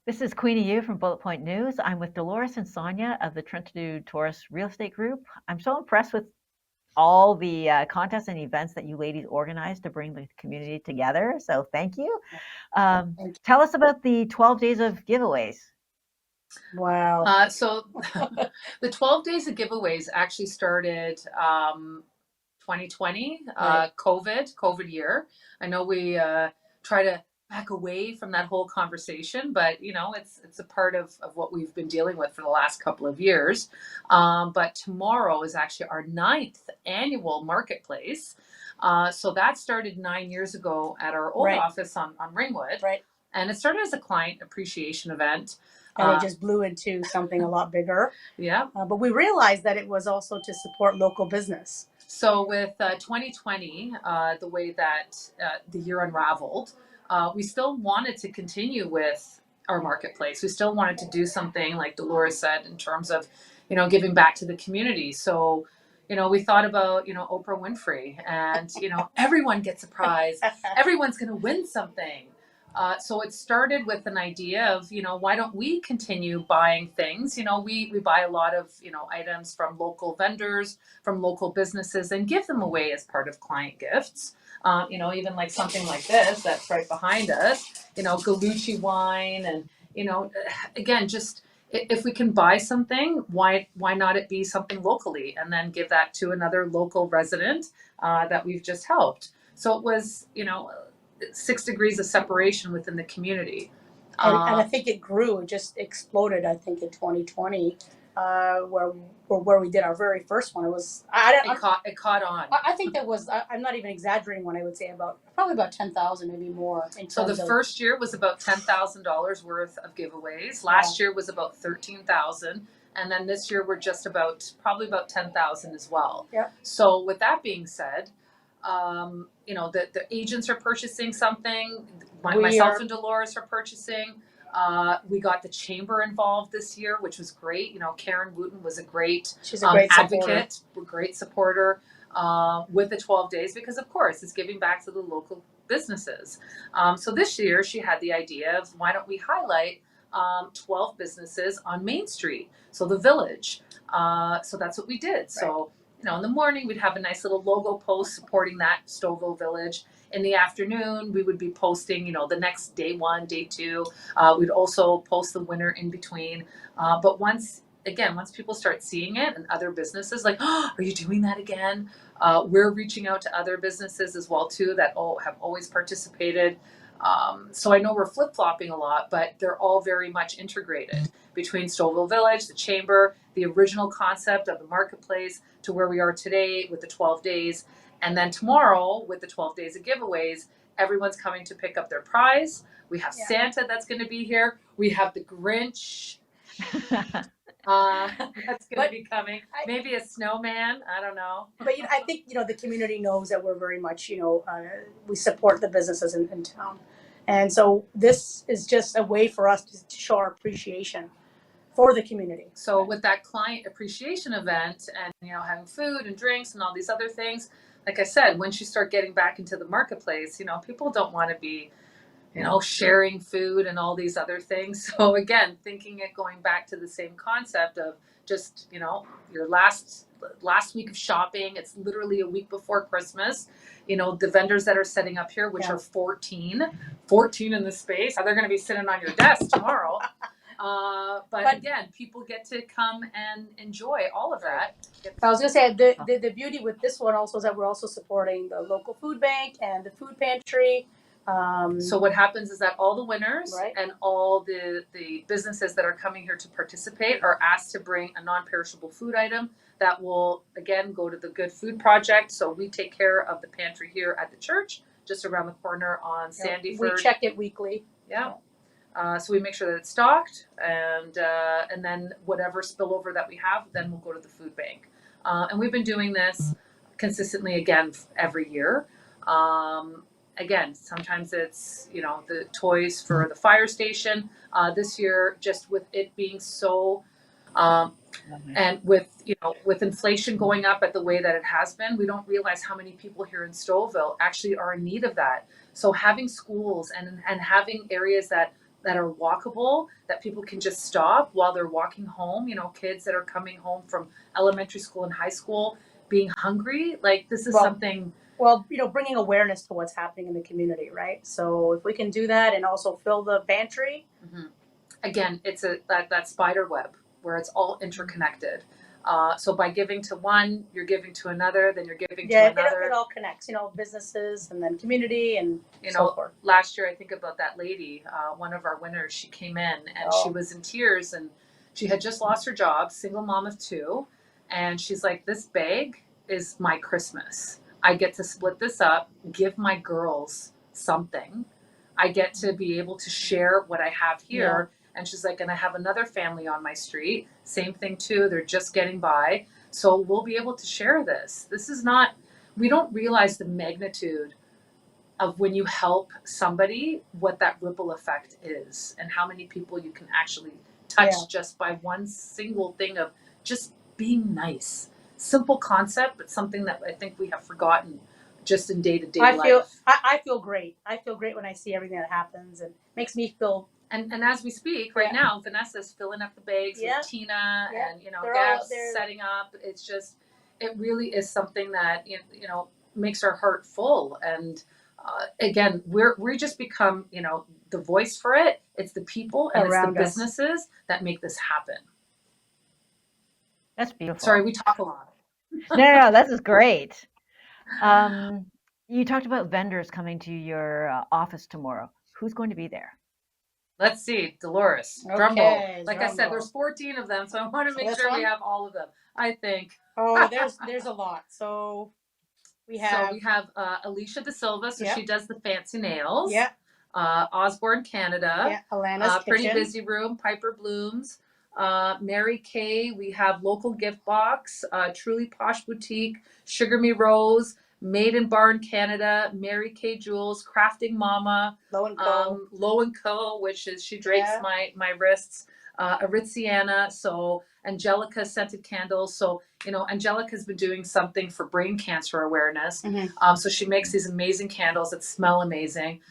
This is Queenie Yu from Bullet Point News. I'm with Dolores and Sonya of the Trentadue Torres Real Estate Group. I'm so impressed with all the contests and events that you ladies organize to bring the community together. So thank you. Tell us about the 12 days of giveaways. Wow. So the 12 days of giveaways actually started 2020, Right. COVID year. I know we try to back away from that whole conversation, but it's a part of what we've been dealing with for the last couple of years. But tomorrow is actually our 9th annual marketplace. So that started 9 years ago at our old Right. office on Ringwood. Right. And it started as a client appreciation event. And it just blew into something a lot bigger. Yeah. But we realized that it was also to support local business. So with 2020, the way that the year unraveled, we still wanted to continue with our marketplace. We still wanted to do something like Dolores said in terms of, giving back to the community. So, we thought about, Oprah Winfrey and, everyone gets a prize. Everyone's going to win something. So it started with an idea of, why don't we continue buying things? We buy a lot of, items from local vendors, from local businesses, and give them away as part of client gifts. Even like something like this that's right behind us, Galucci wine. And, again, just if we can buy something, why not it be something locally and then give that to another local resident that we've just helped. So it was, 6 degrees of separation within the community. And I think it grew, it just exploded, I think, in 2020, where we did our very first one. It was, It caught on. I think there was, I'm not even exaggerating when I would say probably about 10,000, maybe more. So the first year was about $10,000 worth of giveaways. Last year was about 13,000. And then this year we're just probably about 10,000 as well. Yeah. So with that being said, the agents are purchasing something. Myself and Dolores are purchasing. We got the chamber involved this year, which was great. Karen Wooten was a great, she's a great advocate, a great supporter with the 12 days because, of course, it's giving back to the local businesses. So this year she had the idea of why don't we highlight 12 businesses on Main Street, so the Village. So that's what we did. Right. So in the morning we'd have a nice little logo post supporting that Stouffville Village. In the afternoon we would be posting the next day 1, day 2. We'd also post the winner in between. But once people start seeing it and other businesses like, oh, are you doing that again? We're reaching out to other businesses as well too that have always participated. So I know we're flip-flopping a lot, but they're all very much integrated between Stouffville Village, the chamber, the original concept of the marketplace to where we are today with the 12 days. And then tomorrow with the 12 days of giveaways, everyone's coming to pick up their prize. We have Santa that's going to be here. We have the Grinch that's going to be coming. Maybe a snowman. I don't know. But I think the community knows that we're very much we support the businesses in town, and so this is just a way for us to show our appreciation for the community. So with that client appreciation event and having food and drinks and all these other things, like I said, once you start getting back into the marketplace, people don't want to be sharing food and all these other things. So again, going back to the same concept of just, your last week of shopping, it's literally a week before Christmas. The vendors that are setting up here, which are 14 in the space, they're going to be sitting on your desk tomorrow. But again, people get to come and enjoy all of that. I was going to say the beauty with this one also is that we're also supporting the local food bank and the food pantry. So what happens is that all the winners and all the businesses that are coming here to participate are asked to bring a non-perishable food item that will, again, go to the Good Food Project. So we take care of the pantry here at the church, just around the corner on Sandyford. We check it weekly. Yeah. So we make sure that it's stocked, and then whatever spillover that we have, then we'll go to the food bank. And we've been doing this consistently, again, every year. Again, sometimes it's, the toys for the fire station. This year, just with it being so, and with inflation going up at the way that it has been, we don't realize how many people here in Stouffville actually are in need of that. So having schools and having areas that that are walkable, that people can just stop while they're walking home. You know, kids that are coming home from elementary school and high school being hungry. Like, this is Well- something. Well, you know, bringing awareness to what's happening in the community, right? So if we can do that and also fill the pantry. Again, it's that spider web where it's all interconnected. So by giving to one, you're giving to another, then you're giving to another. It all connects, you know, businesses and then community and You so know, forth. last year I think about that lady, one of our winners. She came in and she was in tears, and she had just lost her job, single mom of 2, and she's like, "This bag is my Christmas. I get to split this up, give my girls something. I get to be able to share what I have here." And she's like, "And I have another family on my street, same thing too. They're just getting by. So we'll be able to share this. This is not, we don't realize the magnitude of when you help somebody, what that ripple effect is, and how many people you can actually touch just by one single thing of just being nice. Simple concept, but something that I think we have forgotten just in day-to-day life. I feel great. I feel great when I see everything that happens, and makes me feel. And as we speak right now, Vanessa's filling up the bags with Tina, and you know, Gab's setting up. It's just, it really is something that you know makes our heart full. And again, we just become, you know, the voice for it. It's the people and it's the businesses that make this happen. That's beautiful. Sorry, we talk a lot. No, this is great. You talked about vendors coming to your office tomorrow. Who's going to be there? Let's see, Dolores. Okay, Drumroll. Like I said, there's 14 of them, so I want to make sure we have all of them. I think. Oh, there's a lot. So we have Alicia De Silva, so Yep. she does the fancy nails. Yeah. Osborne Canada. Yeah. Alana's Pretty Kitchen. Busy Room. Piper Blooms. Mary Kay. We have Local Gift Box. Truly Posh Boutique. Sugar Me Rose. Made in Barn Canada. Mary Kay Jewels. Crafting Mama. Low and Co. Low and Co, which is, she drapes my wrists. Aritsiana, so Angelica Scented Candles. So, you know, Angelica's been doing something for brain cancer awareness. So she makes these amazing candles that smell amazing.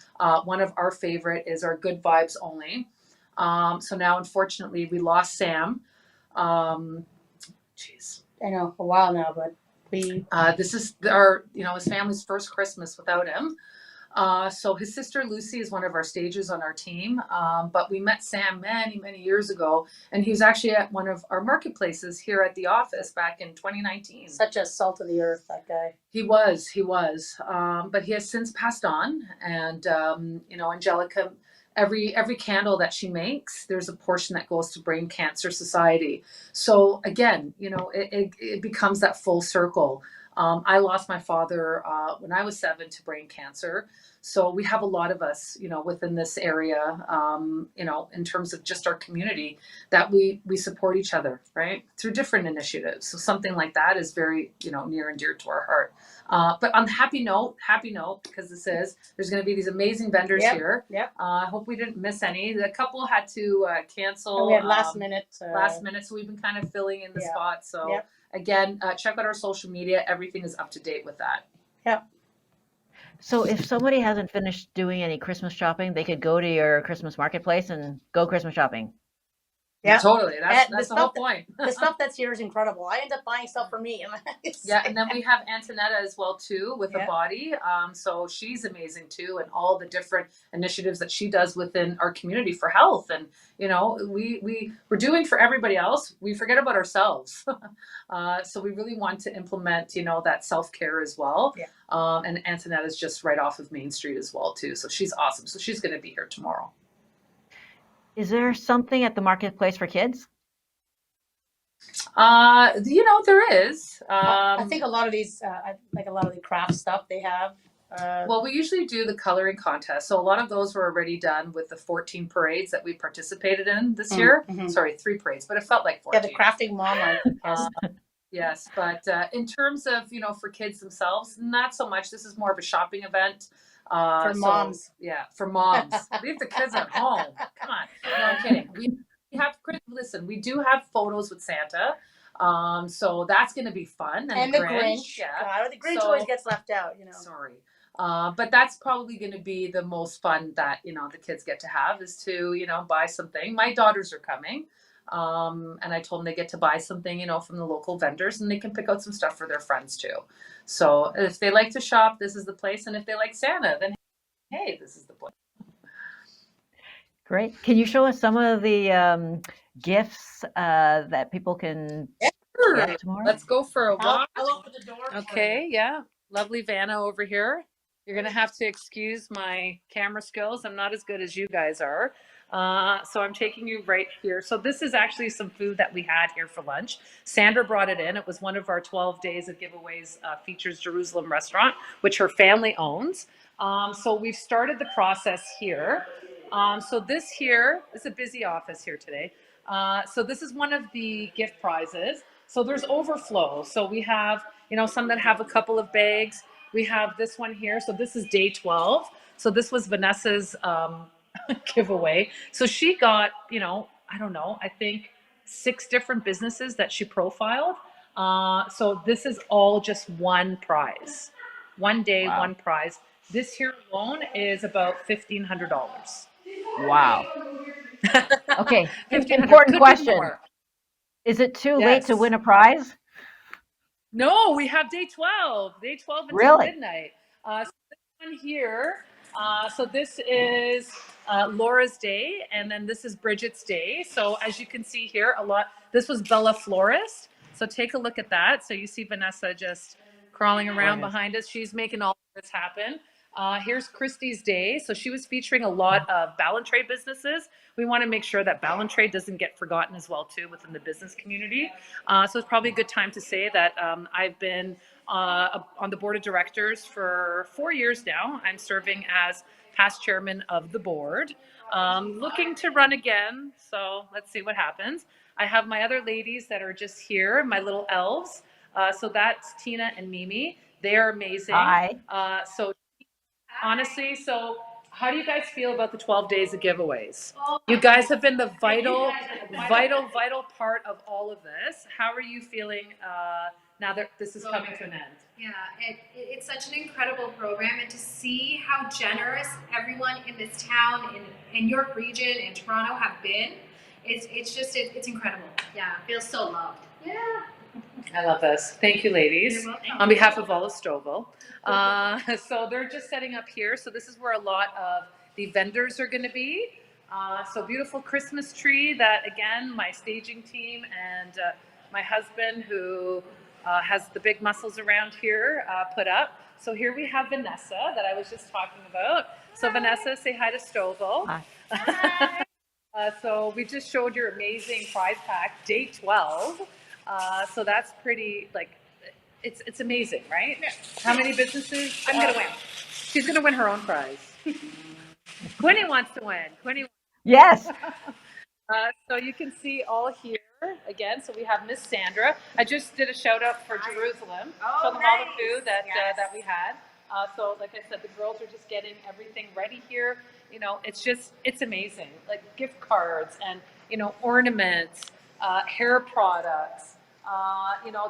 One of our favorite is our Good Vibes Only. So now, unfortunately, we lost Sam. Jeez. I know, a while now, but this is our, you know, his family's first Christmas without him. So his sister Lucy is one of our stagers on our team. But we met Sam many, many years ago, and he was actually at one of our marketplaces here at the office back in 2019. Such a salt of the earth, that guy. He was. But he has since passed on. And, you know, Angelica, every candle that she makes, there's a portion that goes to Brain Cancer Society. So again, you know, it becomes that full circle. I lost my father when I was 7 to brain cancer. So we have a lot of us, you know, within this area, you know, in terms of just our community, that we support each other, right, through different initiatives. So something like that is very, you know, near and dear to our heart. But on happy note, because there's going to be these amazing vendors here. Yep. I hope we didn't miss any. The couple had to cancel. And we had last minute. So we've been kind of filling in the spots. So again, check out our social media. Everything is up to date with that. Yep. So if somebody hasn't finished doing any Christmas shopping, they could go to your Christmas marketplace and go Christmas shopping. Yeah, totally. That's the whole point. The stuff that's here is incredible. I end up buying stuff for me. Yeah, and then we have Antonetta as well too with a body. So she's amazing too, and all the different initiatives that she does within our community for health. And you know, we're doing for everybody else. We forget about ourselves. So we really want to implement, you know, that self-care as well. Yeah. And Antonetta's just right off of Main Street as well too. So she's awesome. So she's going to be here tomorrow. Is there something at the marketplace for kids? You know, there is. I think a lot of these, like a lot of the craft stuff they have. Well, we usually do the coloring contest. So a lot of those were already done with the 14 parades that we participated in this year. Sorry, 3 parades, but it felt like 14. Yeah, the crafting mama. Yes, but in terms of, you know, for kids themselves, not so much. This is more of a shopping event. For moms. Yeah, for moms. Leave the kids at home. Come on. No, I'm kidding. We do have photos with Santa. So that's going to be fun. And the Grinch. Yeah. God, the Grinch always gets left out, you know. Sorry. But that's probably going to be the most fun that, the kids get to have, is to, buy something. My daughters are coming. And I told them they get to buy something, from the local vendors, and they can pick out some stuff for their friends too. So if they like to shop, this is the place. And if they like Santa, then hey, this is the place. Great. Can you show us some of the gifts that people can Sure. get tomorrow? Let's go for a walk. I'll open the door. Okay, yeah. Lovely Vanna over here. You're going to have to excuse my camera skills. I'm not as good as you guys are. So I'm taking you right here. So this is actually some food that we had here for lunch. Sandra brought it in. It was one of our 12 days of giveaways, Features Jerusalem restaurant, which her family owns. So we've started the process here. So this here is a busy office here today. So this is one of the gift prizes. So there's overflow. So we have, some that have a couple of bags. We have this one here. So this is day 12. So this was Vanessa's giveaway. So she got, I don't know, I think 6 different businesses that she profiled. So this is all just one prize. One day, Wow. one prize. This here alone is about $1,500. Wow. Okay. 1,500. Important Could be question. more. Is it too late to Yes. win a prize? No, we have day 12. Day 12 until Really? midnight. So this one here. So this is Laura's day, and then this is Bridget's day. So as you can see here, this was Bella Florist. So take a look at that. So you see Vanessa just crawling around behind us. She's making all of this happen. Here's Christy's day. So she was featuring a lot of Ballantrae businesses. We want to make sure that Ballantrae doesn't get forgotten as well too within the business community. So it's probably a good time to say that I've been on the board of directors for 4 years now. I'm serving as past chairman of the board, looking to run again. So let's see what happens. I have my other ladies that are just here, my little elves. So that's Tina and Mimi. They are amazing. Hi. So honestly, so how do you guys feel about the 12 days of giveaways? You guys have been the vital part of all of this. How are you feeling now that this is coming to an end? Yeah, it's such an incredible program, and to see how generous everyone in this town, in York region, and Toronto have been, it's incredible. Yeah, it feels so loved. Yeah. I love this. Thank you, ladies. You're welcome. On behalf of all of Stouffville. So they're just setting up here. So this is where a lot of the vendors are going to be. So beautiful Christmas tree that, again, my staging team and my husband, who has the big muscles around here, put up. So here we have Vanessa that I was just talking about. So Vanessa, say hi to Stouffville. Hi. So we just showed your amazing prize pack, day 12. So that's pretty, it's amazing, right? Yeah. How many businesses? I'm gonna win. She's gonna win her own prize. Quinny wants to win. Yes. So you can see all here again. So we have Miss Sandra. I just did a shout out for Jerusalem. Oh, Show them all the nice. food that Yes. that we had. So like I said, the girls are just getting everything ready here. It's amazing. Like gift cards and ornaments, hair products.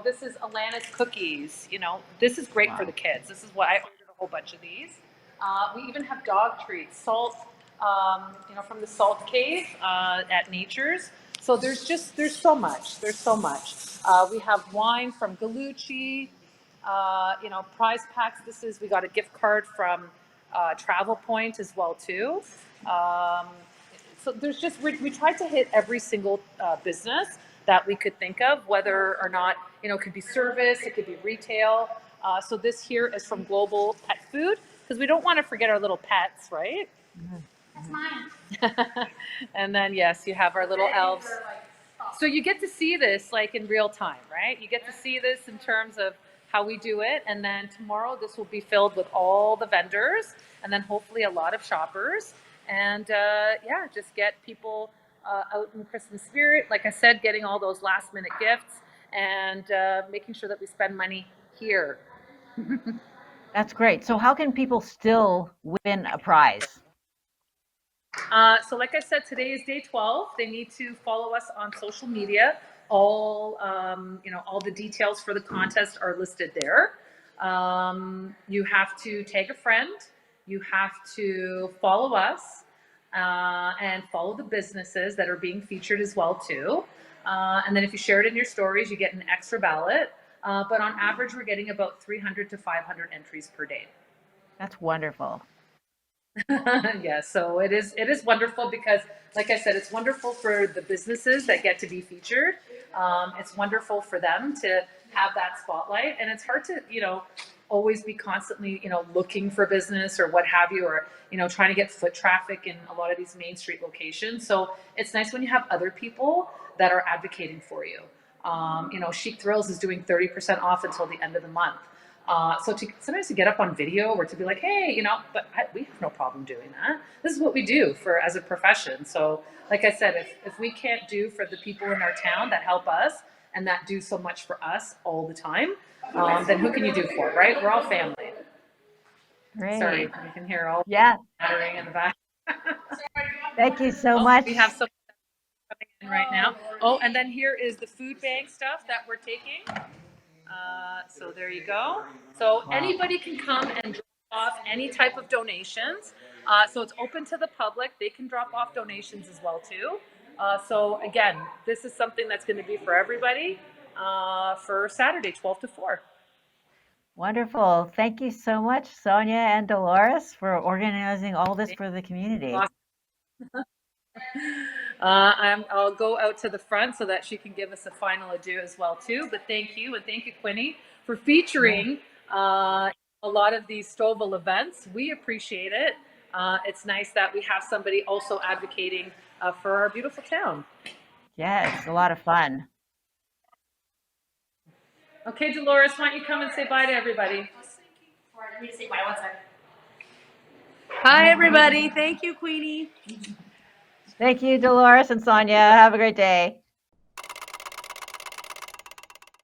This is Alana's cookies. This is great for the kids. This is what I ordered a whole bunch of these. We even have dog treats, salt, from the Salt Cave at Nature's. So there's so much. We have wine from Galucci, prize packs. We got a gift card from Travel Point as well too. So there's we tried to hit every single business that we could think of, whether or not, it could be service, it could be retail. So this here is from Global Pet Food, because we don't want to forget our little pets, right? That's mine. And then, yes, you have our little elves. So you get to see this in real time, right? You get to see this in terms of how we do it. And then tomorrow, this will be filled with all the vendors, and then hopefully a lot of shoppers. And just get people out in Christmas spirit. Like I said, getting all those last minute gifts and making sure that we spend money here. That's great. So how can people still win a prize? So like I said, today is day 12. They need to follow us on social media. All the details for the contest are listed there. You have to tag a friend. You have to follow us and follow the businesses that are being featured as well too. And then if you share it in your stories, you get an extra ballot. But on average, we're getting about 300 to 500 entries per day. That's wonderful. Yeah, so it is wonderful because, like I said, it's wonderful for the businesses that get to be featured. It's wonderful for them to have that spotlight, and it's hard to, always be constantly, looking for business or what have you, or, trying to get foot traffic in a lot of these main street locations. So it's nice when you have other people that are advocating for you. Chic Thrills is doing 30% off until the end of the month. So sometimes to get up on video or to be like, hey, we have no problem doing that. This is what we do as a profession. So like I said, if we can't do for the people in our town that help us and that do so much for us all the time, then who can you do for, right? We're all family. Great. Sorry, you can hear all Yeah. chattering in the back. Thank you so much. We have some coming in right now. Oh, and then here is the food bank stuff that we're taking. So there you go. So anybody can come and drop off any type of donations. So it's open to the public. They can drop off donations as well too. So again, this is something that's going to be for everybody for Saturday, 12 to 4. Wonderful. Thank you so much, Sonya and Dolores, for organizing all this for the community. Awesome. I'll go out to the front so that she can give us a final adieu as well too. But thank you, and thank you, Quinny, for featuring a lot of these Stouffville events. We appreciate it. It's nice that we have somebody also advocating for our beautiful town. Yeah, it's a lot of fun. Okay, Dolores, why don't you come and say bye to everybody? Hi, everybody. Thank you, Queenie. Thank you, Dolores and Sonya. Have a great day.